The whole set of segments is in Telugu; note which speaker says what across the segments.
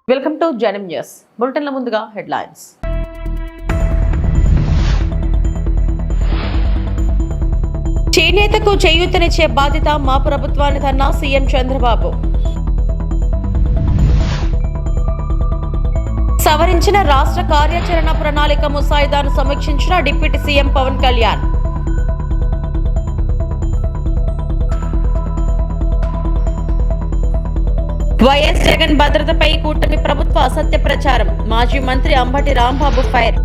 Speaker 1: వెల్కమ్ టు జనం న్యూస్ బులెటిన్ల ముందుగా హెడ్లైన్స్. చేనేతకు చేయూతనిచ్చే బాధ్యత మా ప్రభుత్వానిదన్న సీఎం చంద్రబాబు. సవరించిన రాష్ట్ర కార్యాచరణ ప్రణాళిక ముసాయిదాను సమీక్షించిన deputy CM Pawan Kalyan. YS Jagan భద్రతపై కూటమి ప్రభుత్వ అసత్య ప్రచారం. మాజీ మంత్రి అంబటి రాంబాబు ఫైర్.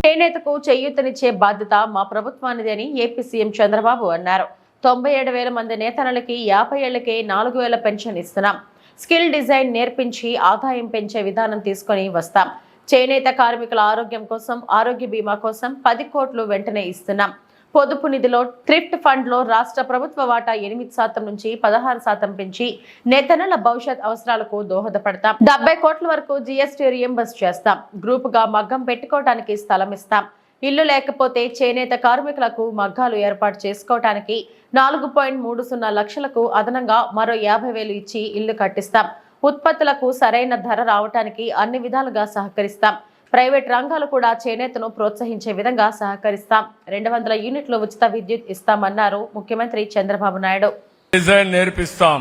Speaker 1: చేనేతకు చేయూతనిచ్చే బాధ్యత మా ప్రభుత్వానిది అని ఏపీ సీఎం చంద్రబాబు అన్నారు. 97,000 మంది నేతన్నలకి 50 ఏళ్లకే 4,000 పెన్షన్ ఇస్తున్నాం. స్కిల్ డిజైన్ నేర్పించి ఆదాయం పెంచే విధానం తీసుకొని వస్తాం. చేనేత కార్మికుల ఆరోగ్యం కోసం ఆరోగ్య బీమా కోసం 10 కోట్లు వెంటనే ఇస్తున్నాం. పొదుపు నిధిలో థ్రిఫ్ట్ ఫండ్ లో రాష్ట్ర ప్రభుత్వ వాటా 8% నుంచి 16% పెంచి నేతన్నల భవిష్యత్ అవసరాలకు దోహదపడతాం. 70 కోట్ల వరకు జీఎస్టీ రియంబర్స్ చేస్తాం. గ్రూప్ గా మగ్గం పెట్టుకోవడానికి స్థలం ఇస్తాం. ఇల్లు లేకపోతే చేనేత కార్మికులకు మగ్గాలు ఏర్పాటు చేసుకోవడానికి 4.30 లక్షలకు అదనంగా మరో 50,000 ఇచ్చి ఇల్లు కట్టిస్తాం. ఉత్పత్తులకు సరైన ధర రావడానికి అన్ని విధాలుగా సహకరిస్తాం. ప్రైవేట్ రంగాలు కూడా చేనేతను ప్రోత్సహించే విధంగా సహకరిస్తాం. 200 యూనిట్లు ఉచిత విద్యుత్ ఇస్తామన్నారు ముఖ్యమంత్రి చంద్రబాబు నాయుడు.
Speaker 2: డిజైన్ నేర్పిస్తాం.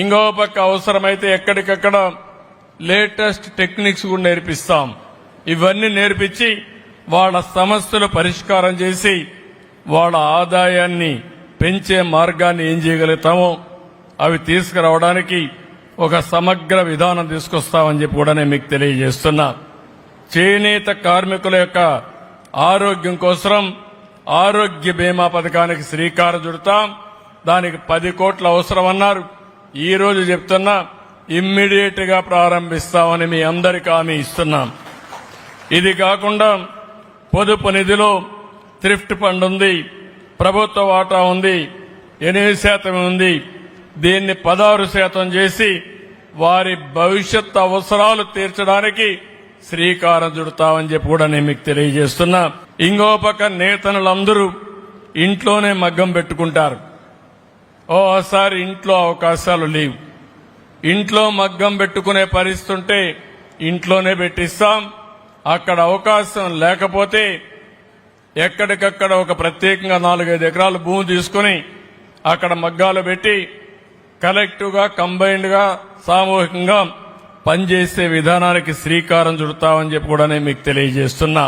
Speaker 2: ఇంకో పక్క అవసరమైతే ఎక్కడికక్కడ లేటెస్ట్ టెక్నిక్స్ కూడా నేర్పిస్తాం. ఇవన్నీ నేర్పించి వాళ్ళ సమస్యలు పరిష్కారం చేసి వాళ్ళ ఆదాయాన్ని పెంచే మార్గాన్ని ఏం చేయగలుగుతామో అవి తీసుకురావడానికి ఒక సమగ్ర విధానం తీసుకొస్తామని చెప్పి కూడా నేను మీకు తెలియజేస్తున్నా. చేనేత కార్మికుల యొక్క ఆరోగ్యం కోసం ఆరోగ్య బీమా పథకానికి శ్రీకారం చుడతాం. దానికి 10 కోట్ల అవసరమన్నారు. ఈ రోజు చెప్తున్నా ఇమ్మీడియట్ గా ప్రారంభిస్తామని మీ అందరికీ హామీ ఇస్తున్నాం. ఇది కాకుండా పొదుపు నిధిలో థ్రిఫ్ట్ ఫండ్ ఉంది, ప్రభుత్వ వాటా ఉంది, 8% ఉంది. దీన్ని 16% చేసి వారి భవిష్యత్ అవసరాలు తీర్చడానికి శ్రీకారం చుడతామని చెప్పి కూడా నేను మీకు తెలియజేస్తున్నా. ఇంకో పక్క నేతనులందరూ ఇంట్లోనే మగ్గం పెట్టుకుంటారు. ఓసారి ఇంట్లో అవకాశాలు లేవు. ఇంట్లో మగ్గం పెట్టుకునే పరిస్థితి ఉంటే ఇంట్లోనే పెట్టిస్తాం. అక్కడ అవకాశం లేకపోతే ఎక్కడికక్కడ ఒక ప్రత్యేకంగా 4-5 ఎకరాల భూమి తీసుకుని అక్కడ మగ్గాలు పెట్టి కలెక్టివ్ గా కంబైన్డ్ గా సామూహికంగా పనిచేసే విధానానికి శ్రీకారం చుడతామని చెప్పి కూడా నేను మీకు తెలియజేస్తున్నా.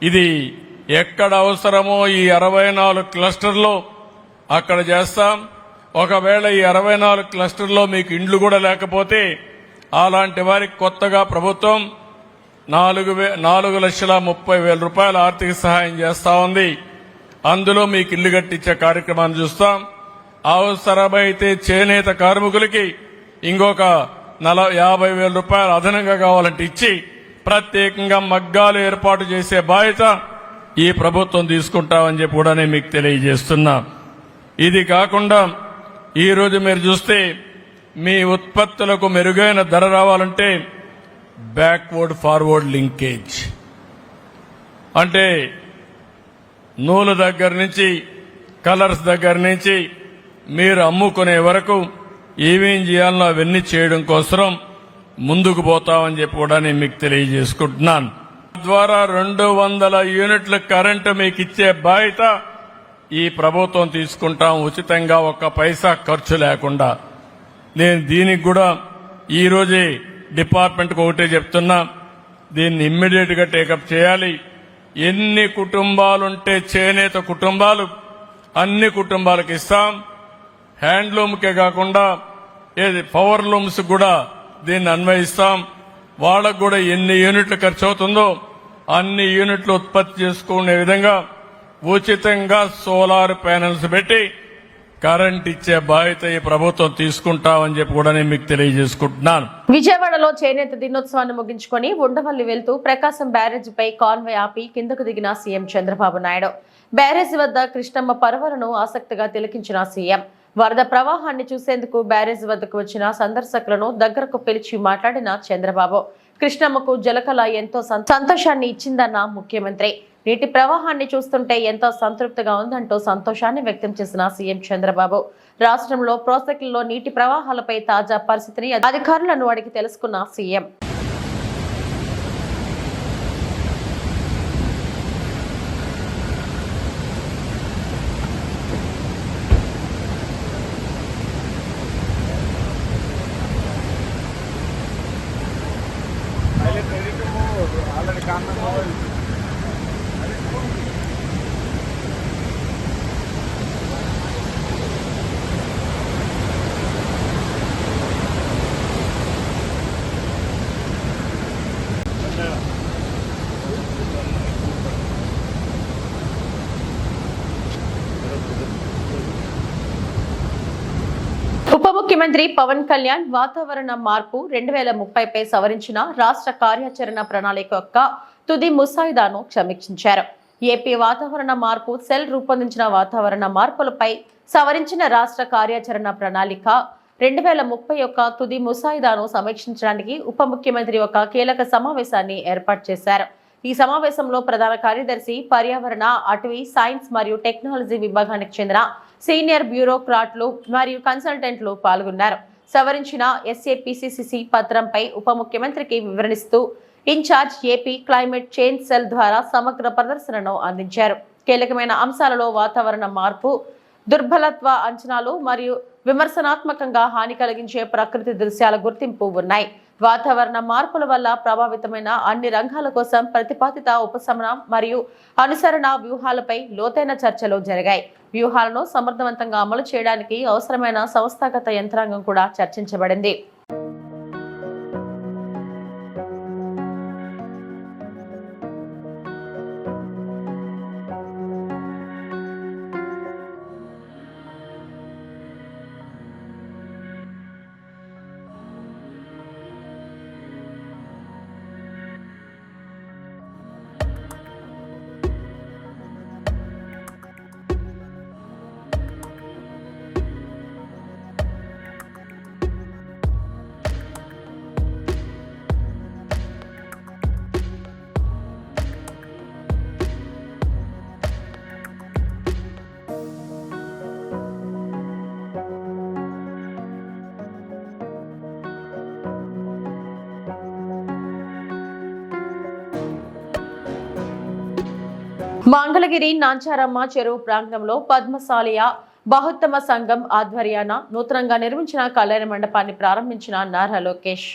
Speaker 2: ఇది ఎక్కడ అవసరమో ఈ 64 క్లస్టర్లో అక్కడ చేస్తాం. ఒకవేళ ఈ 64 క్లస్టర్లో మీకు ఇండ్లు కూడా లేకపోతే అలాంటి వారికి కొత్తగా ప్రభుత్వం 4,30,000 రూపాయల ఆర్థిక సహాయం చేస్తా ఉంది. అందులో మీకు ఇల్లు కట్టించే కార్యక్రమాన్ని చూస్తాం. అవసరమైతే చేనేత కార్మికులకి ఇంకొక 50,000 రూపాయలు అదనంగా కావాలంటే ఇచ్చి ప్రత్యేకంగా మగ్గాలు ఏర్పాటు చేసే బాధ్యత ఈ ప్రభుత్వం తీసుకుంటామని చెప్పి కూడా నేను మీకు తెలియజేస్తున్నా. ఇది కాకుండా ఈ రోజు మీరు చూస్తే మీ ఉత్పత్తులకు మెరుగైన ధర రావాలంటే బ్యాక్వర్డ్ ఫార్వర్డ్ లింకేజ్ అంటే నూలు దగ్గర నుంచి కలర్స్ దగ్గర నుంచి మీరు అమ్ముకునే వరకు ఏమేం చేయాలనో అవన్నీ చేయడం కోసం ముందుకు పోతామని చెప్పి కూడా నేను మీకు తెలియజేసుకుంటున్నాను. ద్వారా 200 యూనిట్ల కరెంటు మీకు ఇచ్చే బాధ్యత ఈ ప్రభుత్వం తీసుకుంటాం. ఉచితంగా 1 పైసా ఖర్చు లేకుండా. నేను దీనికి కూడా ఈ రోజే డిపార్ట్మెంట్కి ఒకటే చెప్తున్నా, దీన్ని ఇమ్మీడియట్ గా టేకప్ చేయాలి. ఎన్ని కుటుంబాలుంటే చేనేత కుటుంబాలు అన్ని కుటుంబాలకు ఇస్తాం. హ్యాండ్లూమ్కే కాకుండా పవర్ లూమ్స్ కూడా దీన్ని అన్వయిస్తాం. వాళ్ళకు కూడా ఎన్ని యూనిట్లు ఖర్చు అవుతుందో అన్ని యూనిట్లు ఉత్పత్తి చేసుకునే విధంగా ఉచితంగా సోలార్ ప్యానెల్స్ పెట్టి కరెంట్ ఇచ్చే బాధ్యత ఈ ప్రభుత్వం తీసుకుంటామని చెప్పి కూడా నేను మీకు తెలియజేసుకుంటున్నాను.
Speaker 1: విజయవాడలో చేనేత దినోత్సవాన్ని ముగించుకొని ఉండవల్లి వెళ్తూ ప్రకాశం బ్యారేజీపై కాన్వాయ్ ఆపి కిందకు దిగిన సీఎం చంద్రబాబు నాయుడు. బ్యారేజీ వద్ద కృష్ణమ్మ పర్వలను ఆసక్తిగా తిలకించిన సీఎం వరద ప్రవాహాన్ని చూసేందుకు బ్యారేజీ వద్దకు వచ్చిన సందర్శకులను దగ్గరకు పిలిచి మాట్లాడిన చంద్రబాబు కృష్ణమ్మకు జలకళ ఎంతో సంతోషాన్ని ఇచ్చిందన్న ముఖ్యమంత్రి. నీటి ప్రవాహాన్ని చూస్తుంటే ఎంతో సంతృప్తిగా ఉందంటూ సంతోషాన్ని వ్యక్తం చేసిన సీఎం చంద్రబాబు రాష్ట్రంలో ప్రాజెక్టుల్లో నీటి ప్రవాహాలపై తాజా పరిస్థితిని అధికారులను అడిగి తెలుసుకున్న సీఎం ఉప ముఖ్యమంత్రి పవన్ కళ్యాణ్ వాతావరణ మార్పు 2030పై సవరించిన రాష్ట్ర కార్యాచరణ ప్రణాళిక యొక్క తుది ముసాయిదాను సమీక్షించారు. ఏపీ వాతావరణ మార్పు సెల్ రూపొందించిన వాతావరణ మార్పులపై సవరించిన రాష్ట్ర కార్యాచరణ ప్రణాళిక 2030 యొక్క తుది ముసాయిదాను సమీక్షించడానికి ఉప ముఖ్యమంత్రి ఒక కీలక సమావేశాన్ని ఏర్పాటు చేశారు. ఈ సమావేశంలో ప్రధాన కార్యదర్శి పర్యావరణ, అటవీ, సైన్స్ మరియు టెక్నాలజీ విభాగానికి చెందిన సీనియర్ బ్యూరోక్రాట్లు మరియు కన్సల్టెంట్లు పాల్గొన్నారు. సవరించిన SAPCC పత్రంపై ఉప ముఖ్యమంత్రికి వివరణిస్తూ incharge AP climate change cell ద్వారా సమగ్ర ప్రదర్శనను అందించారు. కీలకమైన అంశాలలో వాతావరణ మార్పు, దుర్బలత్వ అంచనాలు మరియు విమర్శనాత్మకంగా హాని కలిగించే ప్రకృతి దృశ్యాల గుర్తింపు ఉన్నాయి. వాతావరణ మార్పుల వల్ల ప్రభావితమైన అన్ని రంగాల కోసం ప్రతిపాదిత ఉపశమనం మరియు అనుసరణ వ్యూహాలపై లోతైన చర్చలు జరిగాయి. వ్యూహాలను సమర్థవంతంగా అమలు చేయడానికి అవసరమైన సంస్థాగత యంత్రాంగం కూడా చర్చించబడింది. మంగళగిరి నాంచారమ్మ చెరువు ప్రాంగణంలో పద్మశాలియ బహుత్తమ సంఘం ఆధ్వర్యాన నూతనంగా నిర్మించిన కళ్యాణ మండపాన్ని ప్రారంభించిన నారా లోకేష్.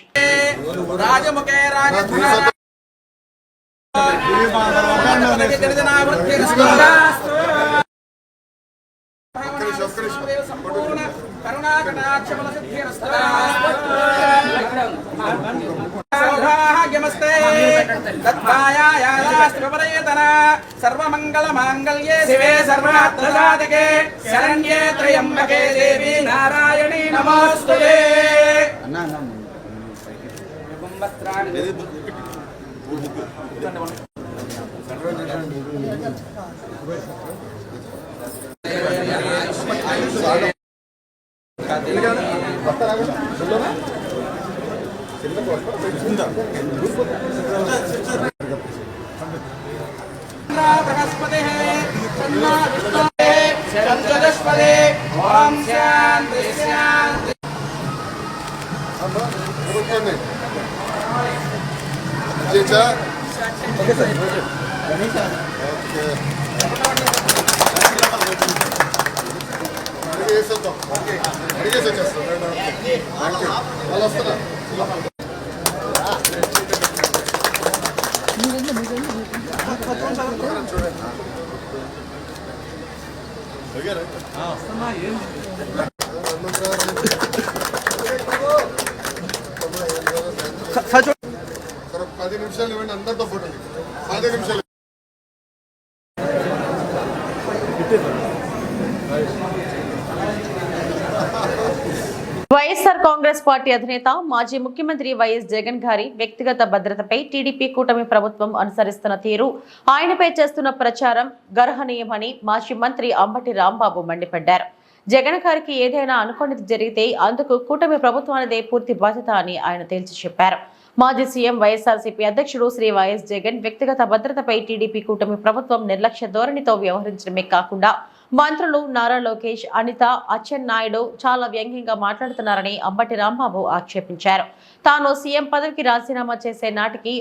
Speaker 3: सर्वमंगल मांगल्ये शिवे सर्वार्थसाधके शरण्ये त्र्यंबके देवी नारायणी नमोस्तुते। बृहस्पति चतुष्पदे ओम शांति शांति।
Speaker 4: सर 10 నిమిషాలు ఇవ్వండి, అందరితో ఫోటో 10 నిమిషాలు.
Speaker 1: వైఎస్ఆర్ కాంగ్రెస్ పార్టీ అధినేత మాజీ ముఖ్యమంత్రి వైఎస్ జగన్ గారి వ్యక్తిగత భద్రతపై టీడీపీ కూటమి ప్రభుత్వం అనుసరిస్తున్న తీరు, ఆయనపై చేస్తున్న ప్రచారం గర్హనీయమని మాజీ మంత్రి అంబటి రాంబాబు మండిపడ్డారు. జగన్ గారికి ఏదైనా అనుకోనిది జరిగితే అందుకు కూటమి ప్రభుత్వానిదే పూర్తి బాధ్యత అని ఆయన తేల్చి చెప్పారు. మాజీ సీఎం వైఎస్ఆర్సీపీ అధ్యక్షుడు శ్రీ వైఎస్ జగన్ వ్యక్తిగత భద్రతపై టీడీపీ కూటమి ప్రభుత్వం నిర్లక్ష్య ధోరణితో వ్యవహరించడమే కాకుండా మంత్రులు నారా లోకేష్, అనిత, అచ్చెన్నాయుడు చాలా వ్యంగ్యంగా మాట్లాడుతున్నారని అంబటి రాంబాబు ఆక్షేపించారు. తాను సీఎం పదవికి రాజీనామా చేసే నాటికి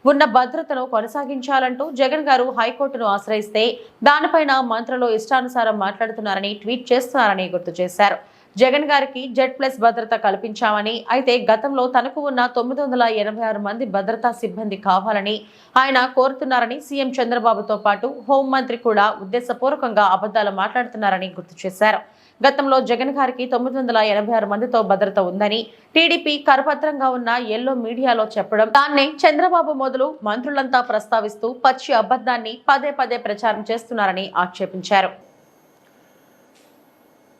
Speaker 1: ఉన్న భద్రతను కొనసాగించాలంటూ జగన్ గారు హైకోర్టును ఆశ్రయిస్తే దానిపైన మంత్రులు ఇష్టానుసారం మాట్లాడుతున్నారని ట్వీట్ చేస్తున్నారని గుర్తు చేశారు. జగన్ గారికి Z+ భద్రత కల్పించామని, అయితే గతంలో తనకు ఉన్న 986 మంది భద్రతా సిబ్బంది కావాలని ఆయన కోరుతున్నారని, సీఎం చంద్రబాబుతో పాటు హోంమంత్రి కూడా ఉద్దేశపూర్వకంగా అబద్ధాలు మాట్లాడుతున్నారని గుర్తు చేశారు. గతంలో జగన్ గారికి 986 మందితో భద్రత ఉందని టీడీపీ కరపత్రంగా ఉన్న ఎల్లో మీడియాలో చెప్పడం, దాన్నే చంద్రబాబు మొదలు మంత్రులంతా ప్రస్తావిస్తూ పచ్చి అబద్ధాన్ని పదే పదే ప్రచారం చేస్తున్నారని ఆక్షేపించారు.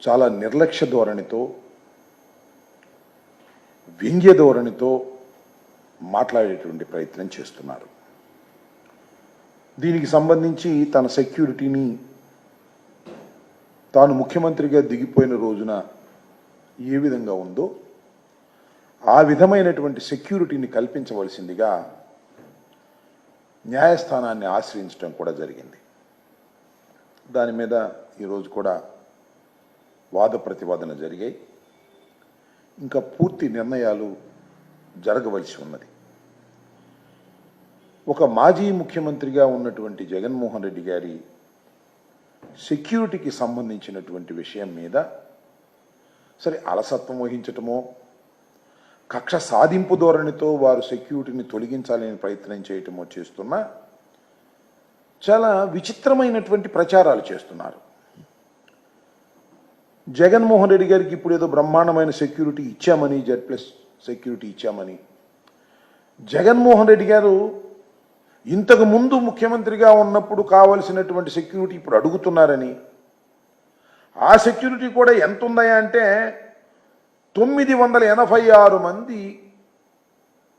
Speaker 5: చాలా నిర్లక్ష్య ధోరణితో, వ్యంగ్య ధోరణితో మాట్లాడేటువంటి ప్రయత్నం చేస్తున్నారు. దీనికి సంబంధించి తన సెక్యూరిటీని తాను ముఖ్యమంత్రిగా దిగిపోయిన రోజున ఏ విధంగా ఉందో ఆ విధమైనటువంటి సెక్యూరిటీని కల్పించవలసిందిగా న్యాయస్థానాన్ని ఆశ్రయించడం కూడా జరిగింది. దాని మీద ఈరోజు కూడా వాద ప్రతివాదన జరిగాయి. ఇంకా పూర్తి నిర్ణయాలు జరగవలసి ఉన్నది. ఒక మాజీ ముఖ్యమంత్రిగా ఉన్నటువంటి జగన్మోహన్ రెడ్డి గారి సెక్యూరిటీకి సంబంధించినటువంటి విషయం మీద సరే అలసత్వం వహించటమో, కక్ష సాధింపు ధోరణితో వారు సెక్యూరిటీని తొలగించాలని ప్రయత్నం చేయటమో చేస్తున్నా చాలా విచిత్రమైనటువంటి ప్రచారాలు చేస్తున్నారు. జగన్మోహన్ రెడ్డి గారికి ఇప్పుడు ఏదో బ్రహ్మాండమైన సెక్యూరిటీ ఇచ్చామని, Z+ సెక్యూరిటీ ఇచ్చామని, జగన్మోహన్ రెడ్డి గారు ఇంతకు ముందు ముఖ్యమంత్రిగా ఉన్నప్పుడు కావలసినటువంటి సెక్యూరిటీ ఇప్పుడు అడుగుతున్నారని, ఆ సెక్యూరిటీ కూడా ఎంత ఉందయా అంటే 986 మంది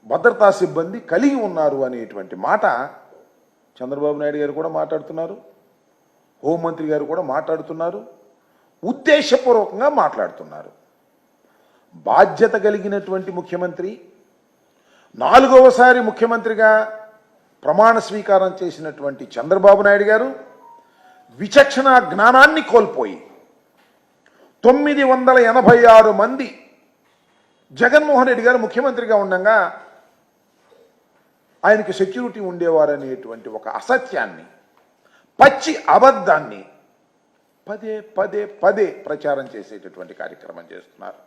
Speaker 5: భద్రతా సిబ్బంది కలిగి ఉన్నారు అనేటువంటి మాట చంద్రబాబు నాయుడు గారు కూడా మాట్లాడుతున్నారు, హోంమంత్రి గారు కూడా మాట్లాడుతున్నారు, ఉద్దేశపూర్వకంగా మాట్లాడుతున్నారు. బాధ్యత కలిగినటువంటి ముఖ్యమంత్రి, 4వసారి ముఖ్యమంత్రిగా ప్రమాణ స్వీకారం చేసినటువంటి చంద్రబాబు నాయుడు గారు విచక్షణ జ్ఞానాన్ని కోల్పోయి 986 మంది జగన్మోహన్ రెడ్డి గారు ముఖ్యమంత్రిగా ఉండగా ఆయనకి సెక్యూరిటీ ఉండేవారనేటువంటి ఒక అసత్యాన్ని, పచ్చి అబద్ధాన్ని పదే పదే పదే ప్రచారం చేసేటటువంటి కార్యక్రమం చేస్తున్నారు.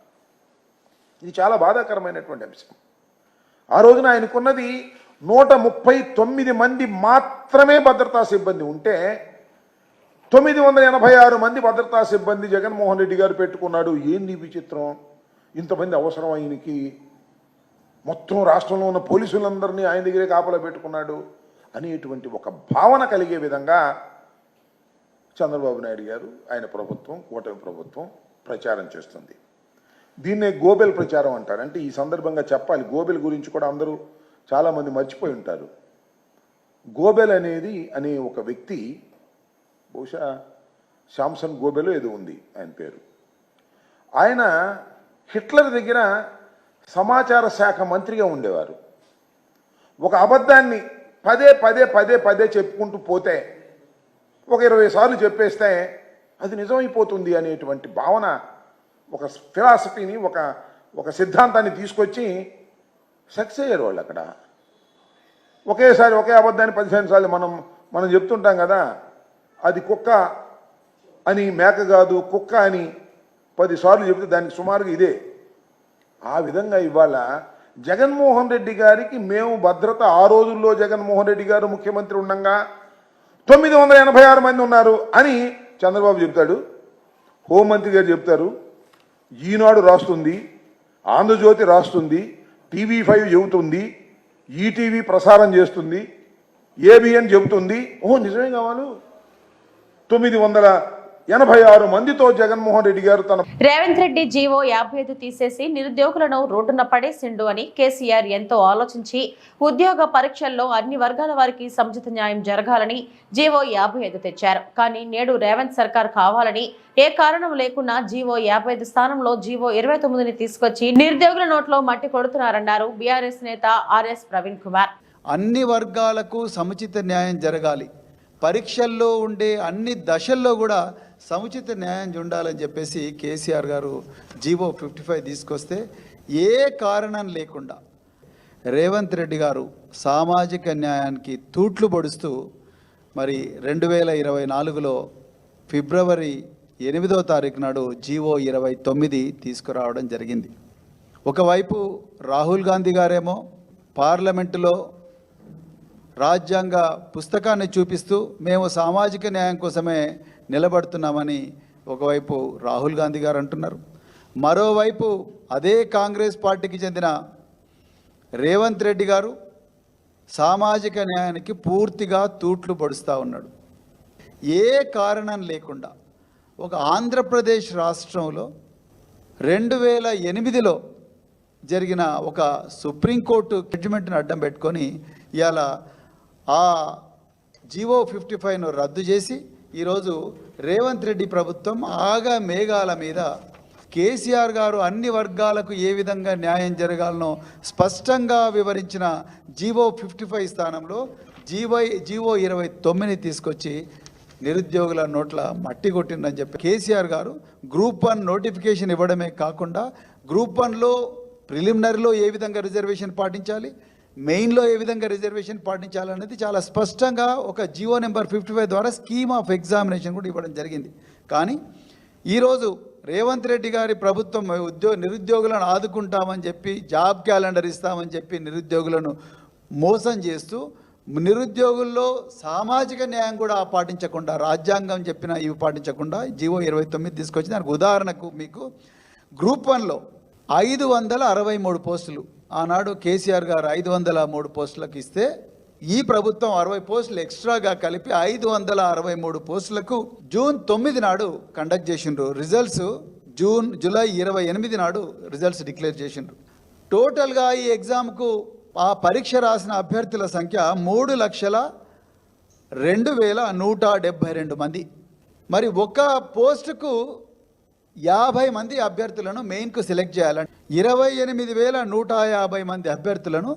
Speaker 5: ఇది చాలా బాధాకరమైనటువంటి అంశం. ఆ రోజున ఆయనకున్నది 139 మంది మాత్రమే భద్రతా సిబ్బంది ఉంటే 986 మంది భద్రతా సిబ్బంది జగన్మోహన్ రెడ్డి గారు పెట్టుకున్నాడు. ఏంది విచిత్రం, ఇంతమంది అవసరం ఆయనకి, మొత్తం రాష్ట్రంలో ఉన్న పోలీసులందరినీ ఆయన దగ్గరే కాపలా పెట్టుకున్నాడు అనేటువంటి ఒక భావన కలిగే విధంగా చంద్రబాబు నాయుడు గారు, ఆయన ప్రభుత్వం, కూటమి ప్రభుత్వం ప్రచారం చేస్తుంది. దీన్నే గోబెల్ ప్రచారం అంటారు. అంటే ఈ సందర్భంగా చెప్పాలి, గోబెల్ గురించి కూడా అందరూ చాలామంది మర్చిపోయి ఉంటారు. గోబెల్ అనే ఒక వ్యక్తి, బహుశా శాంసన్ గోబెల్ ఏదో ఉంది ఆయన పేరు, ఆయన హిట్లర్ దగ్గర సమాచార శాఖ మంత్రిగా ఉండేవారు. ఒక అబద్ధాన్ని పదే పదే పదే పదే చెప్పుకుంటూ పోతే ఒక 20 సార్లు చెప్పేస్తే అది నిజమైపోతుంది అనేటువంటి భావన, ఒక ఫిలాసఫీని, ఒక సిద్ధాంతాన్ని తీసుకొచ్చి సక్సెస్ అయ్యారు వాళ్ళు. అక్కడ ఒకేసారి ఒకే అబద్ధాన్ని 15 సార్లు మనం చెప్తుంటాం కదా, అది కుక్క అని, మేక కాదు కుక్క అని 10 సార్లు చెబితే దానికి సుమారుగా ఇదే. ఆ విధంగా ఇవాళ జగన్మోహన్ రెడ్డి గారికి మేము భద్రత, ఆ రోజుల్లో జగన్మోహన్ రెడ్డి గారు ముఖ్యమంత్రి ఉండగా 986 మంది ఉన్నారు అని చంద్రబాబు చెప్తాడు, హోంమంత్రి గారు చెప్తారు, ఈనాడు రాస్తుంది, ఆంధ్రజ్యోతి రాస్తుంది, TV5 చెబుతుంది, ఈటీవీ ప్రసారం చేస్తుంది, ABN చెబుతుంది. నిజమే కావాలి, 86 మందితో జగన్మోహన్ రెడ్డి గారు తన
Speaker 1: రేవంత్ రెడ్డి జీవో 55 తీసేసి నిరుద్యోగులను రోడ్డున పడేసిండు అని కేసీఆర్ ఎంతో ఆలోచించి ఉద్యోగ పరీక్షల్లో అన్ని వర్గాల వారికి సముచిత న్యాయం జరగాలని జీవో 55 తెచ్చారు. కానీ నేడు రేవంత్ సర్కార్ కావాలని ఏ కారణం లేకున్నా జీవో 55 స్థానంలో జీవో 29ని తీసుకొచ్చి నిరుద్యోగుల నోట్లో మట్టి కొడుతున్నారన్నారు బీఆర్ఎస్ నేత ఆర్ఎస్ ప్రవీణ్ కుమార్.
Speaker 6: అన్ని వర్గాలకు సముచిత న్యాయం జరగాలి, పరీక్షల్లో ఉండే అన్ని దశల్లో కూడా సముచిత న్యాయం ఉండాలని చెప్పేసి కేసీఆర్ గారు జీవో 55 తీసుకొస్తే ఏ కారణం లేకుండా రేవంత్ రెడ్డి గారు సామాజిక న్యాయానికి తూట్లు పొడుస్తూ మరి 2024లో ఫిబ్రవరి 8వ తారీఖు నాడు జీవో 29 తీసుకురావడం జరిగింది. ఒకవైపు రాహుల్ గాంధీ గారేమో పార్లమెంటులో రాజ్యాంగ పుస్తకాన్ని చూపిస్తూ మేము సామాజిక న్యాయం కోసమే నిలబడుతున్నామని ఒకవైపు రాహుల్ గాంధీ గారు అంటున్నారు. మరోవైపు అదే కాంగ్రెస్ పార్టీకి చెందిన రేవంత్ రెడ్డి గారు సామాజిక న్యాయానికి పూర్తిగా తూట్లు పొడుస్తూ ఉన్నాడు. ఏ కారణం లేకుండా ఒక ఆంధ్రప్రదేశ్ రాష్ట్రంలో 2008లో జరిగిన ఒక సుప్రీంకోర్టు జడ్జిమెంట్ని అడ్డం పెట్టుకొని ఇవాళ ఆ జీవో 55ను రద్దు చేసి ఈరోజు రేవంత్ రెడ్డి ప్రభుత్వం ఆగా మేఘాల మీద కేసీఆర్ గారు అన్ని వర్గాలకు ఏ విధంగా న్యాయం జరగాలనో స్పష్టంగా వివరించిన జీవో 55 స్థానంలో జీవో 29ని తీసుకొచ్చి నిరుద్యోగుల నోట్ల మట్టి కొట్టిందని చెప్పి కేసీఆర్ గారు గ్రూప్ 1 నోటిఫికేషన్ ఇవ్వడమే కాకుండా గ్రూప్ 1లో ప్రిలిమినరీలో ఏ విధంగా రిజర్వేషన్ పాటించాలి, మెయిన్లో ఏ విధంగా రిజర్వేషన్ పాటించాలనేది చాలా స్పష్టంగా ఒక జీవో నెంబర్ 55 ద్వారా స్కీమ్ ఆఫ్ ఎగ్జామినేషన్ కూడా ఇవ్వడం జరిగింది. కానీ ఈరోజు రేవంత్ రెడ్డి గారి ప్రభుత్వం నిరుద్యోగులను ఆదుకుంటామని చెప్పి జాబ్ క్యాలెండర్ ఇస్తామని చెప్పి నిరుద్యోగులను మోసం చేస్తూ నిరుద్యోగుల్లో సామాజిక న్యాయం కూడా పాటించకుండా రాజ్యాంగం చెప్పిన ఇవి పాటించకుండా జీవో 29 తీసుకొచ్చి దానికి ఉదాహరణకు మీకు గ్రూప్ 1లో 563 పోస్టులు ఆనాడు కేసీఆర్ గారు 503 పోస్టులకు ఇస్తే ఈ ప్రభుత్వం 60 పోస్టులు ఎక్స్ట్రాగా కలిపి 563 పోస్టులకు జూన్ 9 నాడు కండక్ట్ చేసిండ్రు. రిజల్ట్స్ జూలై 28 నాడు రిజల్ట్స్ డిక్లేర్ చేసిండ్రు. టోటల్గా ఈ ఎగ్జామ్కు ఆ పరీక్ష రాసిన అభ్యర్థుల సంఖ్య 3,02,172 మంది. మరి ఒక పోస్టుకు 50 మంది అభ్యర్థులను మెయిన్కు సెలెక్ట్ చేయాలంటే 28,150 మంది అభ్యర్థులను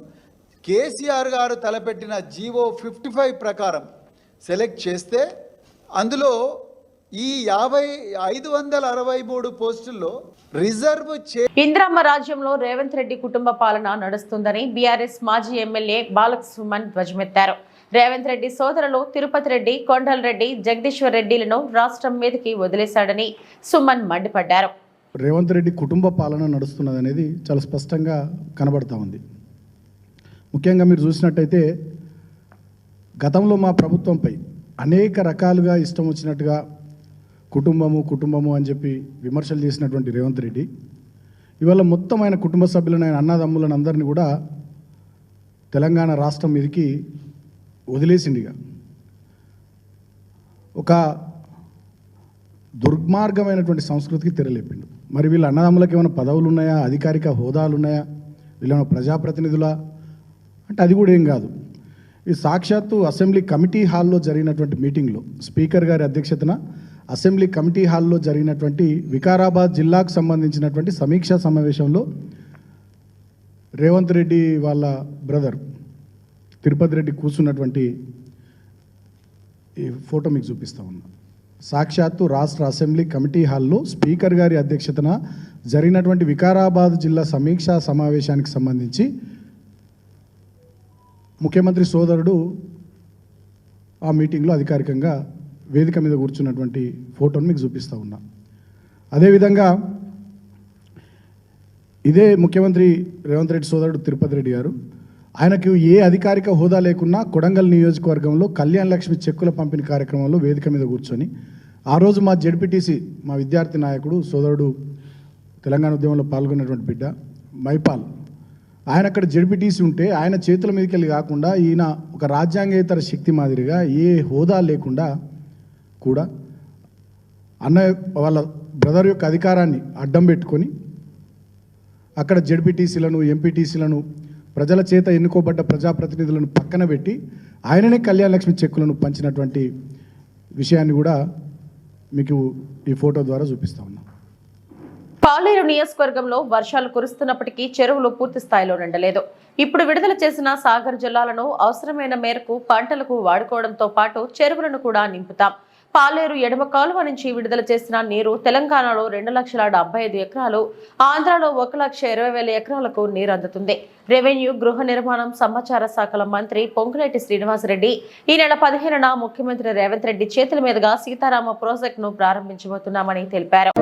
Speaker 6: కేసీఆర్ గారు తలపెట్టిన జీవో 55 ప్రకారం సెలెక్ట్ చేస్తే అందులో ఈ 563 పోస్టుల్లో రిజర్వ్
Speaker 1: ఇంద్రమ్మ రాజ్యంలో రేవంత్ రెడ్డి కుటుంబ పాలన నడుస్తుందని బీఆర్ఎస్ మాజీ ఎమ్మెల్యే బాలసుమన్ ధ్వజమెత్తారు. రేవంత్ రెడ్డి సోదరులు తిరుపతి రెడ్డి, కొండల్ రెడ్డి, జగదీశ్వర్ రెడ్డిలను రాష్ట్రం మీదకి వదిలేశాడని సుమన్ మండిపడ్డారు.
Speaker 7: రేవంత్ రెడ్డి కుటుంబ పాలన నడుస్తున్నది అనేది చాలా స్పష్టంగా కనబడతా ఉంది. ముఖ్యంగా మీరు చూసినట్టయితే గతంలో మా ప్రభుత్వంపై అనేక రకాలుగా ఇష్టం వచ్చినట్టుగా కుటుంబము అని చెప్పి విమర్శలు చేసినటువంటి రేవంత్ రెడ్డి ఇవాళ మొత్తం ఆయన కుటుంబ సభ్యులను, ఆయన అన్నదమ్ములను అందరినీ కూడా తెలంగాణ రాష్ట్రం మీదకి వదిలేసిండిగా ఒక దుర్మార్గమైనటువంటి సంస్కృతికి తెరలేపిండు. మరి వీళ్ళ అన్నదమ్ములకు ఏమైనా పదవులు ఉన్నాయా, అధికారిక హోదాలు ఉన్నాయా, వీళ్ళేమైనా ప్రజాప్రతినిధులా అంటే అది కూడా ఏం కాదు. ఈ సాక్షాత్తు అసెంబ్లీ కమిటీ హాల్లో జరిగినటువంటి మీటింగ్లో స్పీకర్ గారి అధ్యక్షతన అసెంబ్లీ కమిటీ హాల్లో జరిగినటువంటి వికారాబాద్ జిల్లాకు సంబంధించినటువంటి సమీక్షా సమావేశంలో రేవంత్ రెడ్డి వాళ్ళ బ్రదర్ తిరుపతి రెడ్డి కూర్చున్నటువంటి ఈ ఫోటో మీకు చూపిస్తా ఉన్నా. సాక్షాత్తు రాష్ట్ర అసెంబ్లీ కమిటీ హాల్లో స్పీకర్ గారి అధ్యక్షతన జరిగినటువంటి వికారాబాద్ జిల్లా సమీక్షా సమావేశానికి సంబంధించి ముఖ్యమంత్రి సోదరుడు ఆ మీటింగ్లో అధికారికంగా వేదిక మీద కూర్చున్నటువంటి ఫోటోను మీకు చూపిస్తూ ఉన్నా. అదేవిధంగా ఇదే ముఖ్యమంత్రి రేవంత్ రెడ్డి సోదరుడు తిరుపతి రెడ్డి గారు ఆయనకు ఏ అధికారిక హోదా లేకున్నా కొడంగల్ నియోజకవర్గంలో కళ్యాణ్ లక్ష్మి చెక్కుల పంపిణీ కార్యక్రమంలో వేదిక మీద కూర్చొని ఆ రోజు మా జెడ్పీటీసీ మా విద్యార్థి నాయకుడు సోదరుడు తెలంగాణ ఉద్యమంలో పాల్గొన్నటువంటి బిడ్డ మైపాల్ ఆయన అక్కడ జెడ్పీటీసీ ఉంటే ఆయన చేతుల మీదకి వెళ్ళి కాకుండా ఈయన ఒక రాజ్యాంగేతర శక్తి మాదిరిగా ఏ హోదా లేకుండా కూడా వాళ్ళ బ్రదర్ యొక్క అధికారాన్ని అడ్డం పెట్టుకొని అక్కడ జెడ్పీటీసీలను ఎంపీటీసీలను ప్రజల చేత ఎన్నుకోబడ్డ ప్రజాప్రతినిధులను పక్కన పెట్టి ఆయననే కళ్యాణ లక్ష్మి చెక్కులను పంచినటువంటి విషయాన్ని కూడా మీకు ఈ ఫోటో ద్వారా చూపిస్తా ఉన్నాం.
Speaker 1: పాలేరు నియోజకవర్గంలో వర్షాలు కురుస్తున్నప్పటికీ చెరువులు పూర్తి స్థాయిలో నిండలేదు. ఇప్పుడు విడుదల చేసిన సాగర్ జలాలను అవసరమైన మేరకు పంటలకు వాడుకోవడంతో పాటు చెరువులను కూడా నింపుతాం. పాలేరు ఎడమ కాలువ నుంచి విడుదల చేసిన నీరు తెలంగాణలో 2,75,000 ఎకరాలు, ఆంధ్రాలో 1,20,000 ఎకరాలకు నీరు అందుతుంది. రెవెన్యూ, గృహ నిర్మాణం, సమాచార శాఖల మంత్రి పొంగులేటి శ్రీనివాసరెడ్డి ఈ నెల 15న ముఖ్యమంత్రి రేవంత్ రెడ్డి చేతుల మీదుగా సీతారామ ప్రాజెక్టును ప్రారంభించబోతున్నామని తెలిపారు.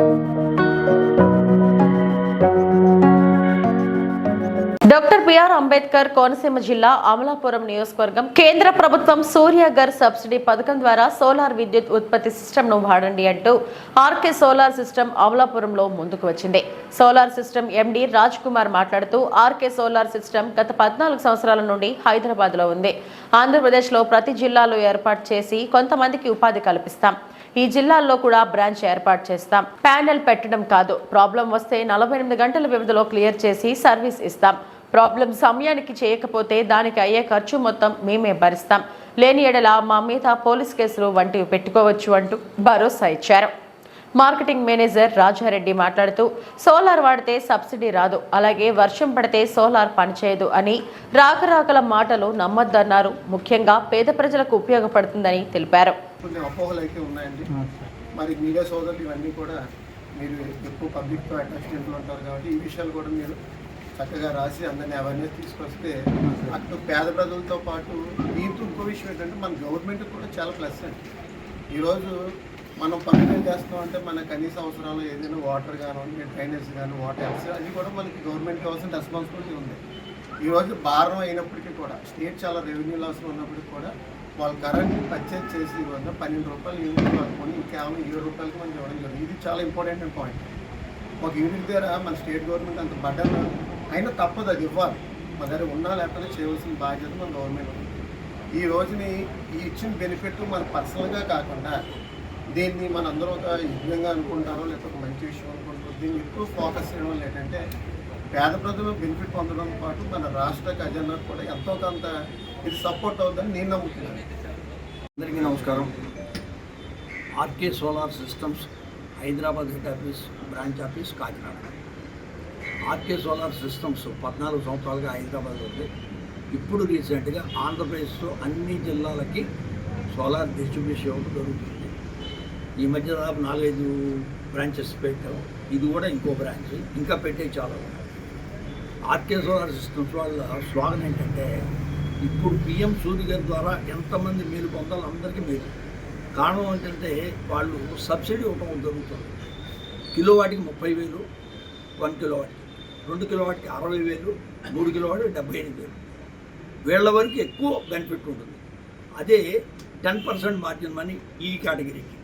Speaker 1: డాక్టర్ బిఆర్ అంబేద్కర్ కోనసీమ జిల్లా అమలాపురం నియోజకవర్గం కేంద్ర ప్రభుత్వం సూర్యఘర్ సబ్సిడీ పథకం ద్వారా సోలార్ విద్యుత్ ఉత్పత్తి సిస్టమ్ను వాడండి అంటూ ఆర్కే సోలార్ సిస్టమ్ అమలాపురంలో ముందుకు వచ్చింది. Solar system MD Raj Kumar మాట్లాడుతూ ఆర్కే సోలార్ సిస్టమ్ గత 14 సంవత్సరాల నుండి హైదరాబాద్లో ఉంది. ఆంధ్రప్రదేశ్లో ప్రతి జిల్లాలో ఏర్పాటు చేసి కొంతమందికి ఉపాధి కల్పిస్తాం. ఈ జిల్లాల్లో కూడా బ్రాంచ్ ఏర్పాటు చేస్తాం. ప్యానెల్ పెట్టడం కాదు, ప్రాబ్లం వస్తే 48 గంటల వ్యవధిలో క్లియర్ చేసి సర్వీస్ ఇస్తాం. ప్రాబ్లం సమయానికి చేయకపోతే దానికి అయ్యే ఖర్చు మొత్తం మేమే భరిస్తాం. లేని ఎడల మా మీద పోలీస్ కేసులు వంటివి పెట్టుకోవచ్చు అంటూ భరోసా ఇచ్చారు. మార్కెటింగ్ మేనేజర్ రాజారెడ్డి మాట్లాడుతూ సోలార్ వాడితే సబ్సిడీ రాదు, అలాగే వర్షం పడితే సోలార్ పనిచేయదు అని రాకరాకల మాటలు నమ్మొద్దన్నారు. ముఖ్యంగా పేద ప్రజలకు ఉపయోగపడుతుందని తెలిపారు.
Speaker 8: కొన్ని అపోహలు అయితే ఉన్నాయండి. మరి మీడియా సోదరులు ఇవన్నీ కూడా మీరు ఎక్కువ పబ్లిక్తో అటాచ్మెంట్లో ఉంటారు కాబట్టి ఈ విషయాలు కూడా మీరు చక్కగా రాసి అందరినీ అవేర్నెస్ తీసుకొస్తే అటు పేద ప్రజలతో పాటు దీంతో ఇంకో విషయం ఏంటంటే మన గవర్నమెంట్ కూడా చాలా ప్లస్ అండి. ఈరోజు మనం పనులు చేస్తామంటే మన కనీస అవసరాలు ఏదైనా వాటర్ కానివ్వండి, డ్రైనేజ్ కానీ, వాటర్ అది కూడా మనకి గవర్నమెంట్ కావాల్సిన రెస్పాన్సిబిలిటీ ఉంది. ఈరోజు భారం అయినప్పటికీ కూడా స్టేట్ చాలా రెవెన్యూ లాస్లో ఉన్నప్పటికీ కూడా వాళ్ళు కరెంట్ని పర్చేజ్ చేసి ఈరోజు 12 రూపాయలు యూనిట్ అనుకోండి, కేవలం 7 రూపాయలకి మనకి ఇవ్వడం జరిగింది. ఇది చాలా ఇంపార్టెంట్ పాయింట్. ఒక యూనిట్ దగ్గర మన స్టేట్ గవర్నమెంట్ అంత బడ్డన్ అయినా తప్పదు, అది ఇవ్వాలి. మన దగ్గర ఉన్నా లేకపోతే చేయవలసిన బాధ్యత మన గవర్నమెంట్ ఉంది. ఈ రోజుని ఈ ఇచ్చిన బెనిఫిట్ మన పర్సనల్గా కాకుండా దీన్ని మన అందరూ ఒక యజ్ఞంగా అనుకుంటారో లేకపోతే ఒక మంచి విషయం అనుకుంటారో దీన్ని ఎక్కువ ఫోకస్ చేయడం ఏంటంటే పేద ప్రజలు బెనిఫిట్ పొందడంతో పాటు మన రాష్ట్ర ఖజానాకు కూడా ఎంతో కొంత ఇది సపోర్ట్ అవుతుందని నేను నమ్ముతున్నాను.
Speaker 9: అందరికీ నమస్కారం. RK solar systems Hyderabad head office, branch office Kakinada. RK solar systems 14 సంవత్సరాలుగా హైదరాబాద్లో ఉంది. ఇప్పుడు రీసెంట్గా ఆంధ్రప్రదేశ్లో అన్ని జిల్లాలకి సోలార్ డిస్ట్రిబ్యూషన్ జరుగుతుంది. ఈ మధ్య దాదాపు 4-5 బ్రాంచెస్ పెట్టాం. ఇది కూడా ఇంకో బ్రాంచ్, ఇంకా పెట్టే చాలా ఉన్నాయి. ఆర్కే సోలార్ సిస్టమ్స్ వాళ్ళ స్లోగన్ ఏంటంటే ఇప్పుడు పిఎం సూర్య గారి ద్వారా ఎంతమంది మేలు పొందాలో అందరికీ మేలు. కారణం ఏంటంటే వాళ్ళు సబ్సిడీ ఇవ్వడం జరుగుతుంది. కిలోవాటికి 30,000, 1 కిలోవాట్కి, 2 కిలోవాట్కి 60,000, 3 కిలోవాట్కి 78,000. వీళ్ళ వరకు ఎక్కువ బెనిఫిట్ ఉంటుంది. అదే 10% మార్జిన్ మనీ ఈ కేటగిరీకి.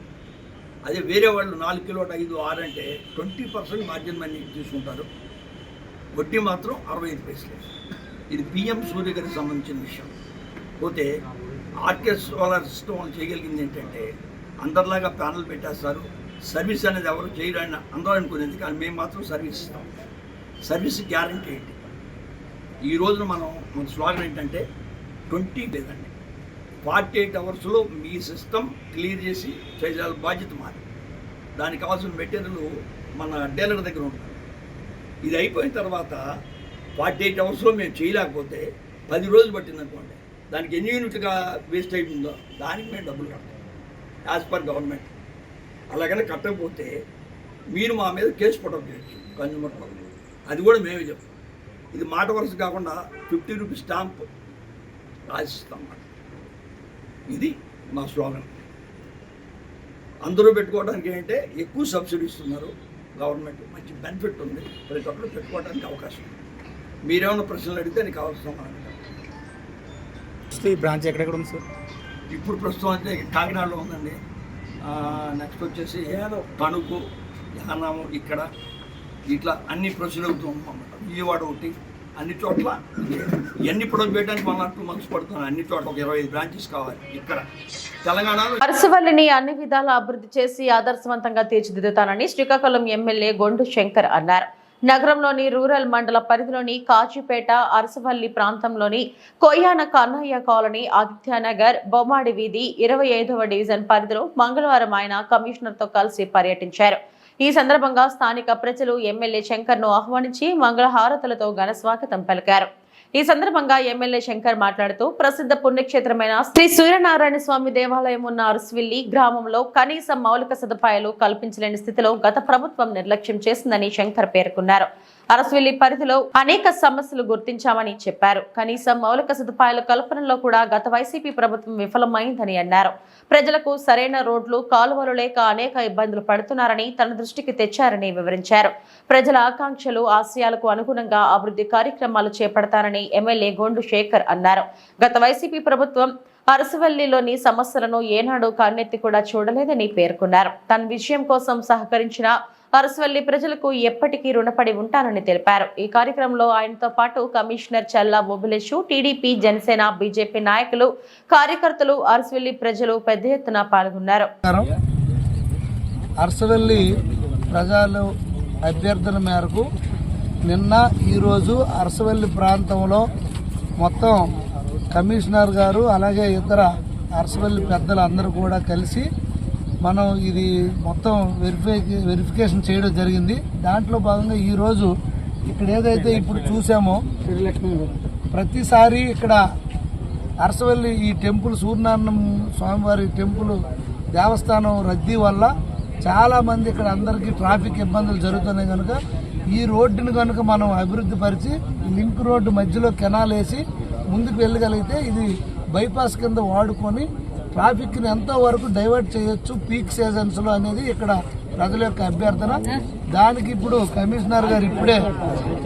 Speaker 9: అదే వేరే వాళ్ళు 4 కిలోవాట్ 5, 6 అంటే 20% మార్జిన్ మనీ తీసుకుంటారు. వడ్డీ మాత్రం 65 పైసలు. ఇది పిఎం సూర్య గారికి సంబంధించిన విషయం. పోతే ఆర్కే సోలార్ సిస్టమ్ వాళ్ళు చేయగలిగింది ఏంటంటే అందరిలాగా ప్యానల్ పెట్టేస్తారు. సర్వీస్ అనేది ఎవరు చేయడానికి అందరూ అనుకునేది, కానీ మేము మాత్రం సర్వీస్ ఇస్తాం. సర్వీస్ గ్యారంటీ ఏంటి? ఈ రోజున మన స్లోగన్ ఏంటంటే 20 లేదండి 48 అవర్స్లో మీ సిస్టమ్ క్లియర్ చేసి చేయాల బాధ్యత మాది. దానికి కావాల్సిన మెటీరియల్ మన డీలర్ దగ్గర ఉంటుంది. ఇది అయిపోయిన తర్వాత 48 అవర్స్లో మేము చేయలేకపోతే 10 రోజులు పట్టిందనుకోండి, దానికి ఎన్ని యూనిట్గా వేస్ట్ అయిపోయిందో దానికి మేము డబ్బులు కడతాం యాజ్ పర్ గవర్నమెంట్. అలాగనే కట్టకపోతే మీరు మా మీద కేసు పుటప్ చేయొచ్చు కన్జ్యూమర్ కోర్టులో. అది కూడా మేమే చెప్తాం. ఇది మాట వరుస కాకుండా 50 రూపీస్ స్టాంప్ రాసిస్తాం అన్నమాట. ఇది మా స్లోగన్. అందరూ పెట్టుకోవడానికి ఏంటంటే ఎక్కువ సబ్సిడీ ఇస్తున్నారు గవర్నమెంట్, మంచి బెనిఫిట్ ఉంది, ప్రతి ఒక్కరు పెట్టుకోవడానికి అవకాశం ఉంది. మీరేమైనా ప్రశ్నలు అడిగితే నీకు అవసరం.
Speaker 3: ఈ బ్రాంచ్ ఎక్కడెక్కడ ఉంది సార్?
Speaker 9: ఇప్పుడు ప్రస్తుతం అయితే కాకినాడలో ఉందండి. నెక్స్ట్ వచ్చేసి తణుకు, యానాము, ఇక్కడ ఇట్లా అన్ని ప్రశ్నలు అవుతూ ఉంటాం. విజయవాడ ఒకటి, అన్ని చోట్ల ఇవన్నీ ప్రొడక్ట్ చేయడానికి 1 or 2 months పడుతుంది. అన్ని చోట్ల ఒక 25 బ్రాంచెస్ కావాలి. ఇక్కడ తెలంగాణలో
Speaker 1: అరసవల్లిని అన్ని విధాలా అభివృద్ధి చేసి ఆదర్శవంతంగా తీర్చిదిద్దుతానని శ్రీకాకుళం ఎమ్మెల్యే గొండు శంకర్ అన్నారు. నగరంలోని రూరల్ మండల పరిధిలోని కాచిపేట, అరసవల్లి ప్రాంతంలోని కొయ్యాన కన్నయ్య కాలనీ, ఆదిత్యనగర్, బొమ్మాడి వీధి 25వ డివిజన్ పరిధిలో మంగళవారం ఆయన కమిషనర్తో కలిసి పర్యటించారు. ఈ సందర్భంగా స్థానిక ప్రజలు ఎమ్మెల్యే శంకర్ ను ఆహ్వానించి మంగళహారతులతో ఘన స్వాగతం పలికారు. ఈ సందర్భంగా ఎమ్మెల్యే శంకర్ మాట్లాడుతూ ప్రసిద్ధ పుణ్యక్షేత్రమైన శ్రీ సూర్యనారాయణ స్వామి దేవాలయం ఉన్న అరసవల్లి గ్రామంలో కనీస మౌలిక సదుపాయాలు కల్పించలేని స్థితిలో గత ప్రభుత్వం నిర్లక్ష్యం చేసిందని శంకర్ పేర్కొన్నారు. అరసవల్లి పరిధిలో అనేక సమస్యలు గుర్తించామని చెప్పారు. కనీసం మౌలిక సదుపాయాల కల్పనలో కూడా గత వైసీపీ ప్రభుత్వం విఫలమైందని అన్నారు. ప్రజలకు సరైన రోడ్లు, కాలువలు లేక అనేక ఇబ్బందులు పడుతున్నారని తన దృష్టికి తెచ్చారని వివరించారు. ప్రజల ఆకాంక్షలు, ఆశయాలకు అనుగుణంగా అభివృద్ధి కార్యక్రమాలు చేపడతారని ఎమ్మెల్యే గొండు శేఖర్ అన్నారు. గత వైసీపీ ప్రభుత్వం అరసవల్లిలోని సమస్యలను ఏనాడు కన్నెత్తి కూడా చూడలేదని పేర్కొన్నారు. తన విషయం కోసం సహకరించిన అరసవల్లి ప్రజలకు ఎప్పటికీ రుణపడి ఉంటానని తెలిపారు. ఈ కార్యక్రమంలో ఆయనతో పాటు కమిషనర్ చల్లా బొబులేషు, టీడీపీ, జనసేన, బీజేపీ నాయకులు, కార్యకర్తలు, అరసవల్లి ప్రజలు పెద్ద ఎత్తున పాల్గొన్నారు.
Speaker 6: అరసవల్లి ప్రజలు అభ్యర్థన మేరకు నిన్న ఈరోజు అరసవల్లి ప్రాంతంలో మొత్తం కమిషనర్ గారు అలాగే ఇతర అరసవల్లి పెద్దలు అందరూ కూడా కలిసి మనం ఇది మొత్తం వెరిఫికేషన్ చేయడం జరిగింది. దాంట్లో భాగంగా ఈరోజు ఇక్కడ ఏదైతే ఇప్పుడు చూసామో ప్రతిసారి ఇక్కడ అరసవల్లి ఈ టెంపుల్ సూర్యనారాయణ స్వామివారి టెంపుల్ దేవస్థానం రద్దీ వల్ల చాలామంది ఇక్కడ అందరికీ ట్రాఫిక్ ఇబ్బందులు జరుగుతున్నాయి. కనుక ఈ రోడ్డును కనుక మనం అభివృద్ధి పరిచి లింక్ రోడ్డు మధ్యలో కెనాల్ వేసి ముందుకు వెళ్ళగలిగితే ఇది బైపాస్ కింద వాడుకొని ట్రాఫిక్ని ఎంతో వరకు డైవర్ట్ చేయొచ్చు పీక్ సీజన్స్లో అనేది ఇక్కడ ప్రజల యొక్క అభ్యర్థన. దానికి ఇప్పుడు కమిషనర్ గారు ఇప్పుడే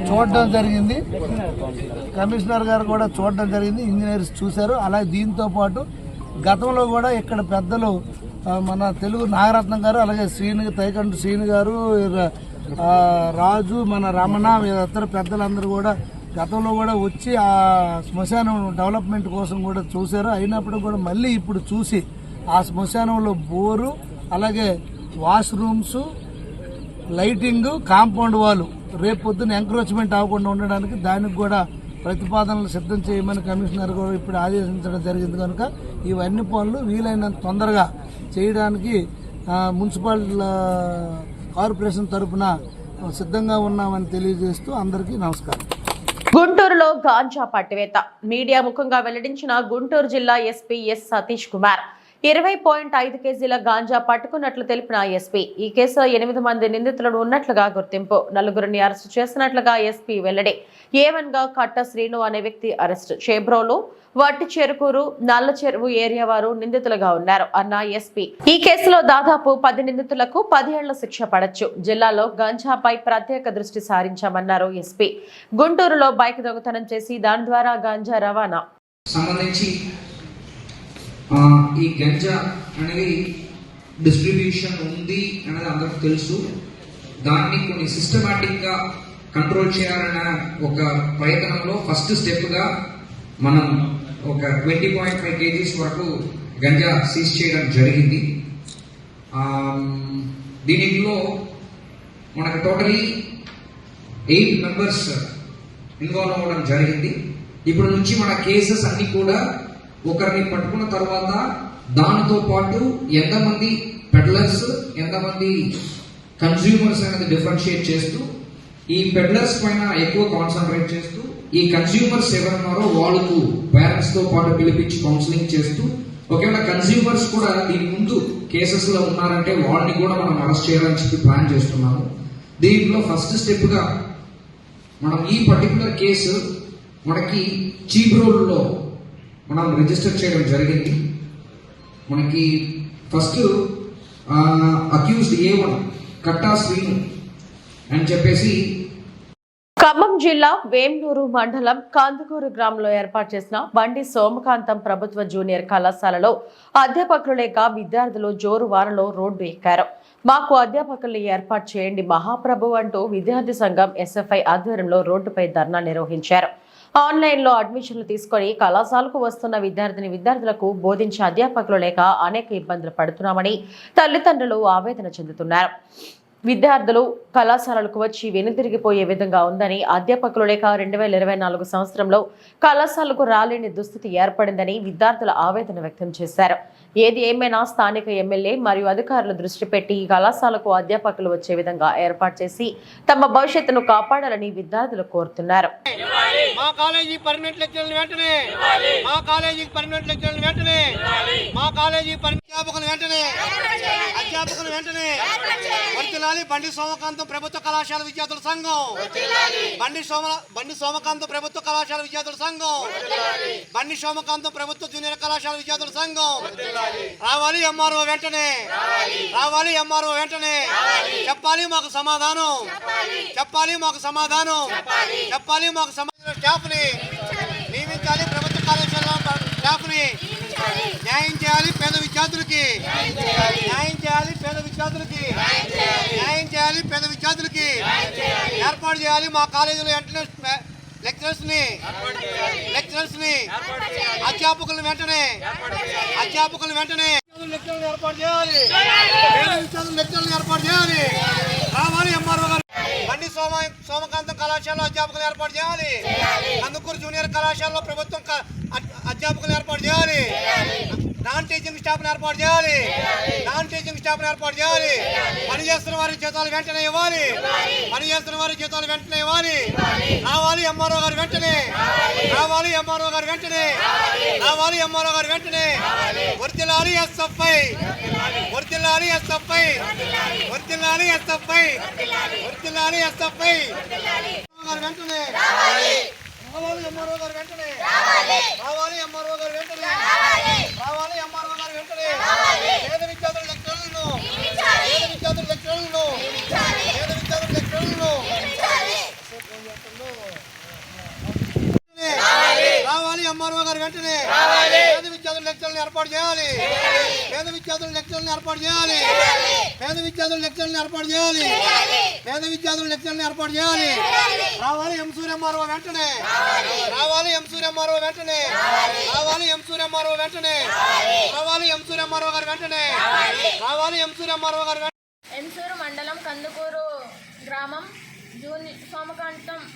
Speaker 6: చూడడం జరిగింది. కమిషనర్ గారు కూడా చూడడం జరిగింది, ఇంజనీర్స్ చూశారు. అలాగే దీంతో పాటు గతంలో కూడా ఇక్కడ పెద్దలు మన తెలుగు నాగరత్నం గారు, అలాగే తైకండు శ్రీను గారు, రాజు, మన రమణ, ఇతర పెద్దలందరూ కూడా గతంలో కూడా వచ్చి ఆ శ్మశానం డెవలప్మెంట్ కోసం కూడా చూశారు. అయినప్పుడు కూడా మళ్ళీ ఇప్పుడు చూసి ఆ శ్మశానంలో బోరు, అలాగే వాష్రూమ్స్, లైటింగ్, కాంపౌండ్ వాల్ రేపు పొద్దున్న ఎంక్రోచ్మెంట్ అవ్వకుండా ఉండడానికి దానికి కూడా ప్రతిపాదనలు సిద్ధం చేయమని కమిషనర్ కూడా ఇప్పుడు ఆదేశించడం జరిగింది. కనుక ఇవన్నీ పనులు వీలైనంత తొందరగా చేయడానికి మున్సిపల్ కార్పొరేషన్ తరఫున సిద్ధంగా ఉన్నామని తెలియజేస్తూ అందరికీ నమస్కారం.
Speaker 1: గుంటూరులో గాంజా పట్టివేత మీడియా ముఖంగా వెల్లడించిన గుంటూరు జిల్లా ఎస్పీ ఎస్ సతీష్ కుమార్ 20.5 కేజీల గాంజా పట్టుకున్నట్లు తెలిపిన ఎస్పీ. ఈ కేసులో 8 మంది నిందితులను ఉన్నట్లుగా గుర్తింపు. 4గురిని అరెస్టు చేసినట్లుగా ఎస్పీ వెల్లడి. ఏవన్గా కట్ట శ్రీను అనే వ్యక్తి అరెస్టు. చేబ్రోలు, వట్టి చెరుకూరు, నల్ల చెరువు ఏరియా వారు నిందితులుగా ఉన్నారు అన్న ఎస్పీ. ఈ కేసులో దాదాపు 10 నిందితులకు 10 ఏళ్ల శిక్ష పడొచ్చు. జిల్లాలో గంజాపై ప్రత్యేక దృష్టి సారించామన్నారు ఎస్పీ. గుంటూరులో బైక్ దొంగతనం చేసి దాని ద్వారా గంజా రవాణా
Speaker 10: సంబంధించి ఈ గంజా అనేది డిస్ట్రిబ్యూషన్ ఉంది అనేది అందరికి తెలుసు. దాన్ని కొన్ని సిస్టమాటిక్ గా కంట్రోల్ చేయాలన్న ఒక ప్రయత్నంలో ఫస్ట్ స్టెప్ గా మనం ఒక 20.5 kgs వరకు గంజా సీజ్ చేయడం జరిగింది. దీనిలో మనకు టోటలీ 8 మెంబర్స్ ఇన్వాల్వ్ అవ్వడం జరిగింది. ఇప్పుడు నుంచి మన కేసెస్ అన్ని కూడా ఒకరిని పట్టుకున్న తర్వాత దానితో పాటు ఎంతమంది పెడ్లర్స్, ఎంతమంది కన్స్యూమర్స్ అనేది డిఫరెన్షియేట్ చేస్తూ ఈ పెడ్లర్స్ పైన ఎక్కువ కాన్సన్ట్రేట్ చేస్తూ ఈ కన్స్యూమర్స్ ఎవరున్నారో వాళ్ళకు పేరెంట్స్ తో పాటు పిలిపించి కౌన్సిలింగ్ చేస్తూ ఒకవేళ కన్స్యూమర్స్ కూడా దీని ముందు కేసెస్ లో ఉన్నారంటే వాళ్ళని కూడా మనం అరెస్ట్ చేయాలని చెప్పి ప్లాన్ చేస్తున్నాము. దీంట్లో ఫస్ట్ స్టెప్ గా మనం ఈ పర్టికులర్ కేసు మనకి చీబ్రోల్లో మనం రిజిస్టర్ చేయడం జరిగింది. మనకి ఫస్ట్ అక్యూజ్డ్ A1 కట్టా శ్రీను అని చెప్పేసి
Speaker 1: ఖమ్మం జిల్లా వేంనూరు మండలం కందుకూరు గ్రామంలో ఏర్పాటు చేసిన బండి సోమకాంతం ప్రభుత్వ జూనియర్ కళాశాలలో అధ్యాపకులు లేక విద్యార్థులు జోరు వారంలో రోడ్డు ఎక్కారు. మాకు అధ్యాపకుల్ని ఏర్పాటు చేయండి మహాప్రభు అంటూ విద్యార్థి సంఘం ఎస్ఎఫ్ఐ ఆధ్వర్యంలో రోడ్డుపై ధర్నా నిర్వహించారు. ఆన్లైన్లో అడ్మిషన్లు తీసుకొని కళాశాలకు వస్తున్న విద్యార్థులకు బోధించే అధ్యాపకులు లేక అనేక ఇబ్బందులు పడుతున్నామని తల్లిదండ్రులు ఆవేదన చెందుతున్నారు. విద్యార్థులు కళాశాలలకు వచ్చి వెనుదిరిగిపోయే విధంగా ఉందని, అధ్యాపకులు లేక 2024 సంవత్సరంలో కళాశాలకు రాలేని దుస్థితి ఏర్పడిందని విద్యార్థుల ఆవేదన వ్యక్తం చేశారు. ఏది ఏమైనా స్థానిక ఎమ్మెల్యే మరియు అధికారులు దృష్టి పెట్టి ఈ కళాశాలకు అధ్యాపకులు వచ్చే విధంగా ఏర్పాటు చేసి తమ భవిష్యత్తును కాపాడాలని విద్యార్థులు కోరుతున్నారు.
Speaker 8: మా కాలేజీ పర్మనెంట్ లెక్చరర్లు వెంటనే, మా కాలేజీ పర్మనెంట్ లెక్చరర్లు వెంటనే, మా కాలేజీ అధ్యాపకులు వెంటనే, అధ్యాపకులు వెంటనే. వర్తిల్లాలి బండి సోమకాంతం ప్రభుత్వ కళాశాల విద్యార్థుల సంఘం, బండి సోమకాంతం ప్రభుత్వ కళాశాల విద్యార్థుల సంఘం, బండి సోమకాంతం ప్రభుత్వ జూనియర్ కళాశాల విద్యార్థుల సంఘం. రావాలి ఎంఆర్ఓ వెంటనే, రావాలి ఎంఆర్ఓ వెంటనే. చెప్పాలి మాకు సమాధానం, చెప్పాలి మాకు సమాధానం, చెప్పాలి మాకు సమాధానం. స్టాఫ్ ని నియమించాలి, ప్రభుత్వ కళాశాల స్టాఫ్ ని న్యాయం చేయాలి పేద విద్యార్థులకి, న్యాయం చేయాలి పేద విద్యార్థులకి, న్యాయం చేయాలి పేద విద్యార్థులకి. ఏర్పాటు చేయాలి మా కాలేజీలో వెంటనే లెక్చరర్స్ ని అధ్యాపకులను వెంటనే, అధ్యాపకులను వెంటనే లెక్చరర్లు ఏర్పాటు చేయాలి, లెక్చరర్లు ఏర్పాటు చేయాలి. రావాలి ఎంఆర్ఓ గారు. బండి సోమకాంతం కళాశాలలో అధ్యాపకులు ఏర్పాటు చేయాలి, కందుకూరు జూనియర్ కళాశాలలో ప్రభుత్వం అధ్యాపకులు ఏర్పాటు చేయాలి, నాన్ టీచింగ్ స్టాఫ్ ఏర్పాటు చేయాలి, నాన్ టీచింగ్ స్టాఫ్ ఏర్పాటు చేయాలి. పనిచేస్తున్న వారి జీతాలు వెంటనే ఇవ్వాలి, పనిచేస్తున్న వారి జీతాలు వెంటనే ఇవ్వాలి. రావాలి ఎంఆర్ఓ గారు వెంటనే, రావాలి ఎంఆర్ఓ గారు వెంటనే, రావాలి ఎంఆర్ఓ గారు వెంటనే. వర్తిల్లాలి ఎస్ఎఫ్ఐ, వర్తిల్లాలి ఎస్ఎఫ్ఐ, వర్తిల్లాలి ఎస్ఎఫ్ఐ, వర్తిల్లాలి ఎస్ఎఫ్ఐ. వెంటనే రావాలి ఎంఆర్ఓ గారు వెంటనే, రావాలి ఎంఆర్ఓ గారు వెంటనే, రావాలి ఎంఆర్ఓ గారు వెంటనే. పేద విద్యార్థుల లెక్చరర్లను, పేద విద్యార్థుల లెక్చరర్లను, పేద విద్యార్థుల లెక్చరర్లను రావాలి ఎంఆర్ఓ గారు వెంటనే. పేద విద్యార్థుల లెక్చరర్లను ఏర్పాటు చేయాలి, పేద విద్యార్థుల లెక్చరర్లను ఏర్పాటు చేయాలి, పేద విద్యార్థుల లెక్చరర్లను ఏర్పాటు చేయాలి, పేద విద్యార్థుల లెక్చరర్లను ఏర్పాటు చేయాలి. రావాలి ఎంసూర్ ఎంఆర్ఓ వెంటనే, రావాలి ఎంసూర్ ఎంఆర్ఓ వెంటనే, రావాలి ఎంసూర్ ఎంఆర్ఓ వెంటనే, రావాలి ఎంసూర్ ఎంఆర్ఓ గారు వెంటనే, రావాలి ఎంసూర్ ఎంఆర్ఓ గారు.
Speaker 11: ఎంసూరు మండలం కందుకూరు గ్రామం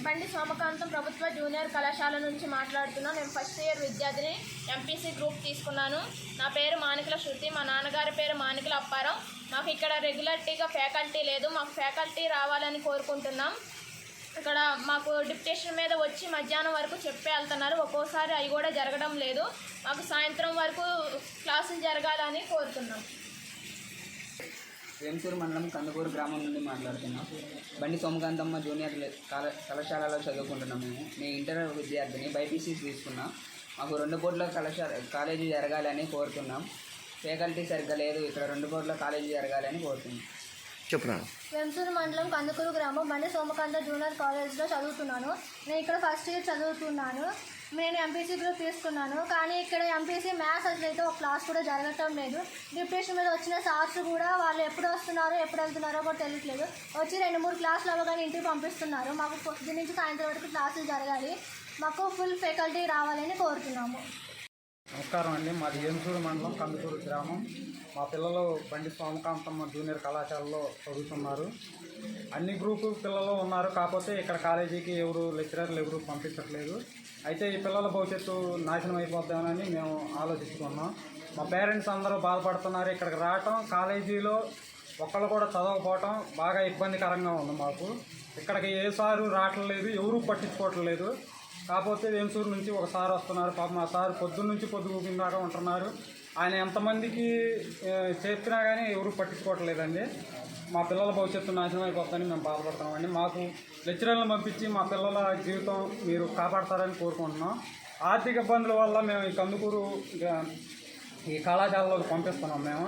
Speaker 11: బండి సోమకాంతం ప్రభుత్వ జూనియర్ కళాశాల నుంచి మాట్లాడుతున్నాను. నేను ఫస్ట్ ఇయర్ విద్యార్థిని, ఎంపీసీ గ్రూప్ తీసుకున్నాను. నా పేరు మానికల శృతి, మా నాన్నగారి పేరు మానికల అప్పారావు. మాకు ఇక్కడ రెగ్యులర్గా ఫ్యాకల్టీ లేదు, మాకు ఫ్యాకల్టీ రావాలని కోరుకుంటున్నాం. ఇక్కడ మాకు డిప్యుటేషన్ మీద వచ్చి మధ్యాహ్నం వరకు చెప్పి వెళ్తున్నారు, ఒక్కోసారి అవి కూడా జరగడం లేదు. మాకు సాయంత్రం వరకు క్లాసులు జరగాలని కోరుతున్నాం.
Speaker 12: వేంసూరు మండలం కందుకూరు గ్రామం నుండి మాట్లాడుతున్నాం. బండి సోమకాంతమ్మ జూనియర్ కళాశాలలో చదువుకుంటున్నాం. నేను ఇంటర్ విద్యార్థిని, బైపీసీ తీసుకున్నాం. మాకు 2 కోట్ల కాలేజీ జరగాలని కోరుతున్నాం. ఫ్యాకల్టీ సరిగ్గా లేదు, ఇక్కడ 2 కోట్ల కాలేజీ జరగాలని కోరుతున్నాం.
Speaker 3: చెప్తున్నాను.
Speaker 11: వెంసూరు మండలం కందుకూరు గ్రామం బండి సోమకాంత జూనియర్ కాలేజ్లో చదువుతున్నాను. నేను ఇక్కడ ఫస్ట్ ఇయర్ చదువుతున్నాను. నేను ఎంపీసీ గ్రూప్ తీసుకున్నాను, కానీ ఇక్కడ ఎంపీసీ మ్యాథ్స్ అసలైతే ఒక క్లాస్ కూడా జరగటం లేదు. డిప్యూటేషన్ మీద వచ్చిన సార్స్ కూడా వాళ్ళు ఎప్పుడు వస్తున్నారో ఎప్పుడు వెళ్తున్నారో కూడా తెలియట్లేదు. వచ్చి 2-3 క్లాసులు అవ్వగానే ఇంటికి పంపిస్తున్నారు. మాకు పొద్దున్న నుంచి సాయంత్రం వరకు క్లాసులు జరగాలి, మాకు ఫుల్ ఫ్యాకల్టీ రావాలని కోరుతున్నాము.
Speaker 3: నమస్కారం అండి. మాది వేంసూరు మండలం కందుకూరు గ్రామం. మా పిల్లలు బండి సోమకాంతమ్మ జూనియర్ కళాశాలలో చదువుతున్నారు. అన్ని గ్రూపు పిల్లలు ఉన్నారు, కాకపోతే ఇక్కడ కాలేజీకి లెక్చరర్లు ఎవరు పంపించట్లేదు. అయితే ఈ పిల్లల భవిష్యత్తు నాశనం అయిపోద్దామని మేము ఆలోచిస్తున్నాం. మా పేరెంట్స్ అందరూ బాధపడుతున్నారు. ఇక్కడికి రావటం, కాలేజీలో ఒక్కళ్ళు కూడా చదవకపోవటం బాగా ఇబ్బందికరంగా ఉంది మాకు. ఇక్కడికి ఏ సారు రావట్లేదు, ఎవరూ పట్టించుకోవట్లేదు. కాకపోతే వేంసూరు నుంచి ఒక సార్ వస్తున్నారు. పాపం ఆ సార్ పొద్దున్న నుంచి పొద్దుగూకిన దాకా ఉంటున్నారు. ఆయన ఎంతమందికి చెప్పినా కానీ ఎవరు పట్టించుకోవట్లేదండి. మా పిల్లల భవిష్యత్తు నాశనం అయిపోతుందని మేము బాధపడుతున్నామండి. మాకు లెక్చరర్లను పంపించి మా పిల్లల జీవితం మీరు కాపాడతారని కోరుకుంటున్నాం. ఆర్థిక ఇబ్బందుల వల్ల మేము ఈ కందుకూరు ఈ కళాశాలలోకి పంపిస్తున్నాం మేము.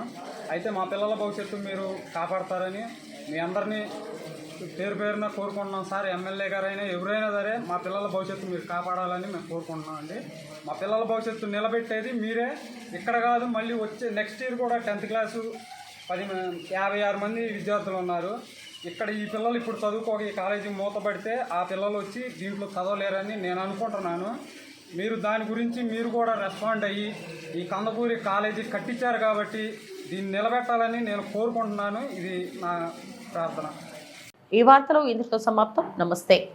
Speaker 3: అయితే మా పిల్లల భవిష్యత్తు మీరు కాపాడతారని మీ అందరినీ పేరు పేరున కోరుకుంటున్నాం. సార్ ఎమ్మెల్యే గారైనా ఎవరైనా సరే మా పిల్లల భవిష్యత్తు మీరు కాపాడాలని మేము కోరుకుంటున్నాం అండి. మా పిల్లల భవిష్యత్తు నిలబెట్టేది మీరే, ఇక్కడ కాదు, మళ్ళీ వచ్చే నెక్స్ట్ ఇయర్ కూడా 10th క్లాసు 56 మంది విద్యార్థులు ఉన్నారు. ఇక్కడ ఈ పిల్లలు ఇప్పుడు చదువుకోక ఈ కాలేజీ మూతపడితే ఆ పిల్లలు వచ్చి దీంట్లో చదవలేరని నేను అనుకుంటున్నాను. మీరు దాని గురించి మీరు కూడా రెస్పాండ్ అయ్యి ఈ కందకూరి కాలేజీ కట్టించారు కాబట్టి దీన్ని నిలబెట్టాలని నేను కోరుకుంటున్నాను. ఇది నా ప్రార్థన.
Speaker 1: ఈ వార్తలు ఇందులో సమాప్తం. నమస్తే.